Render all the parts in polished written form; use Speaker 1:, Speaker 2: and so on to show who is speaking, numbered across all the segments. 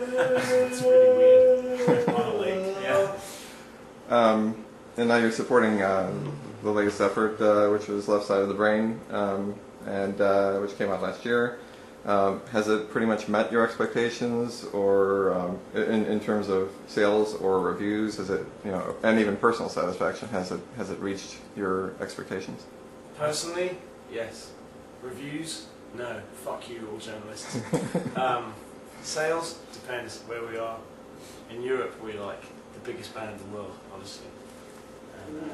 Speaker 1: It's really weird. On a lake, yeah.
Speaker 2: And now you're supporting the latest effort, which was Left Side of the Brain, and which came out last year. Has it pretty much met your expectations, or in terms of sales or reviews? Has it, and even personal satisfaction? Has it reached your expectations?
Speaker 1: Personally, yes. Reviews, no. Fuck you, all journalists. Sales depends where we are. In Europe, we're like the biggest band in the world, honestly. And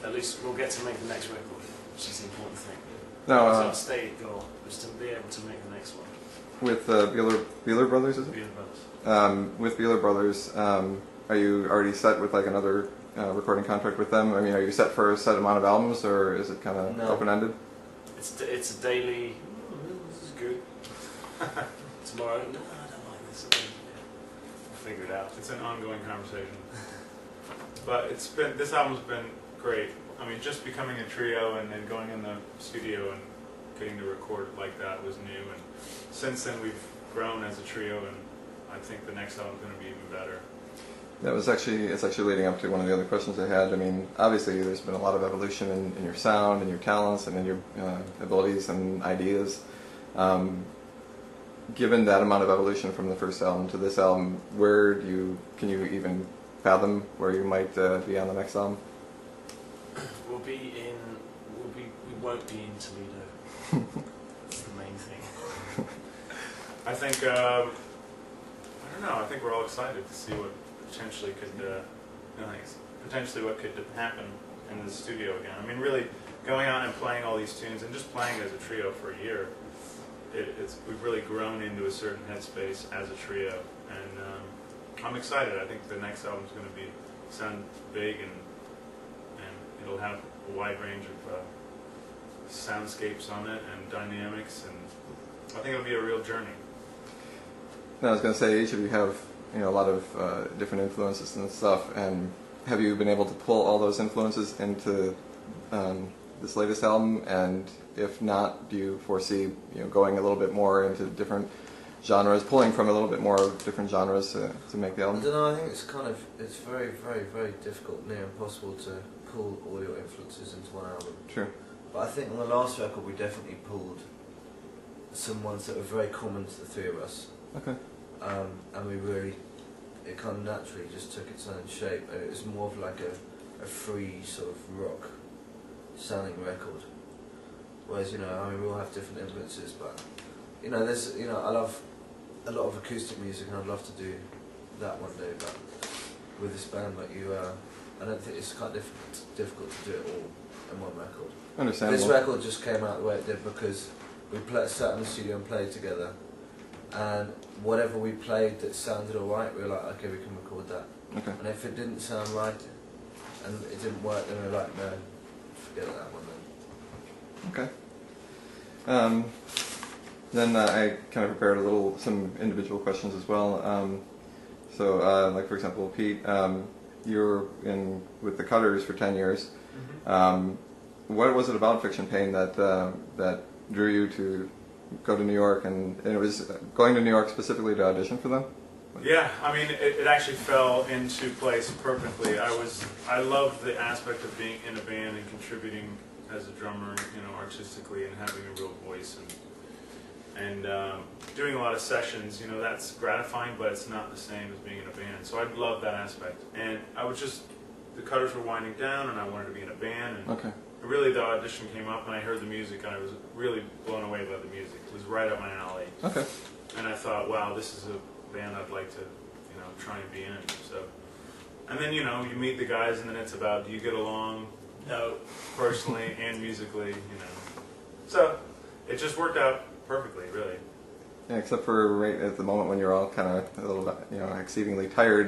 Speaker 1: at least we'll get to make the next record, which is the important thing.
Speaker 2: No,
Speaker 1: our stated goal was to be able to make the next one.
Speaker 2: With Beeler Brothers, is it?
Speaker 1: Beeler Brothers.
Speaker 2: With Beeler Brothers, are you already set with like another recording contract with them? I mean, are you set for a set amount of albums, or is it kind of open-ended?
Speaker 1: It's a daily. This is good. Tomorrow, no, I don't like this. We'll figure it out.
Speaker 3: It's an ongoing conversation. But this album's been great. I mean, just becoming a trio and then going in the studio and getting to record like that was new. And since then, we've grown as a trio, and I think the next album's going to be even better.
Speaker 2: It's actually leading up to one of the other questions I had. I mean, obviously there's been a lot of evolution in your sound and your talents and in your abilities and ideas. Given that amount of evolution from the first album to this album, can you even fathom where you might be on the next album?
Speaker 1: We won't be in Toledo. That's the main thing.
Speaker 3: I think, I don't know, I think we're all excited to see what potentially what could happen in the studio again. I mean, really going out and playing all these tunes and just playing as a trio for a year, we've really grown into a certain headspace as a trio, and I'm excited. I think the next album's going to sound big, and it'll have a wide range of soundscapes on it and dynamics, and I think it'll be a real journey.
Speaker 2: Now, I was going to say, each of you have a lot of different influences and stuff, and have you been able to pull all those influences into this latest album? And if not, do you foresee going a little bit more into different genres, pulling from a little bit more of different genres to make the album?
Speaker 4: I don't know, I think it's very, very, very difficult, near impossible to pull all your influences into one album.
Speaker 2: True.
Speaker 4: But I think on the last record we definitely pulled some ones that were very common to the three of us.
Speaker 2: Okay.
Speaker 4: And it kind of naturally just took its own shape, and it was more of like a free sort of rock sounding record. Whereas, we all have different influences, but there's, I love a lot of acoustic music, and I'd love to do that one day, but with this band, I don't think it's quite difficult to do it all in one record.
Speaker 2: Understandable.
Speaker 4: This record just came out the way it did because we sat in the studio and played together, and whatever we played that sounded alright, we were like, okay, we can record that.
Speaker 2: Okay.
Speaker 4: And if it didn't sound right and it didn't work, then we were like, no, forget that one then.
Speaker 2: Okay. Then I kind of prepared some individual questions as well. Like for example, Pete, you were with the Cutters for 10 years. Mm-hmm. What was it about Fiction Pain that drew you to go to New York, and it was going to New York specifically to audition for them?
Speaker 3: Yeah, I mean, it actually fell into place perfectly. I loved the aspect of being in a band and contributing as a drummer, artistically, and having a real voice, and doing a lot of sessions. That's gratifying, but it's not the same as being in a band. So I loved that aspect, and the Cutters were winding down, and I wanted to be in a band. And
Speaker 2: okay.
Speaker 3: Really, the audition came up, and I heard the music, and I was really blown away by the music. It was right up my alley.
Speaker 2: Okay.
Speaker 3: And I thought, wow, this is a band I'd like to, try and be in. So, and then you meet the guys, and then it's about, do you get along? No, personally and musically, So it just worked out perfectly, really.
Speaker 2: Yeah, except for right at the moment when you're all kind of a little bit, exceedingly tired.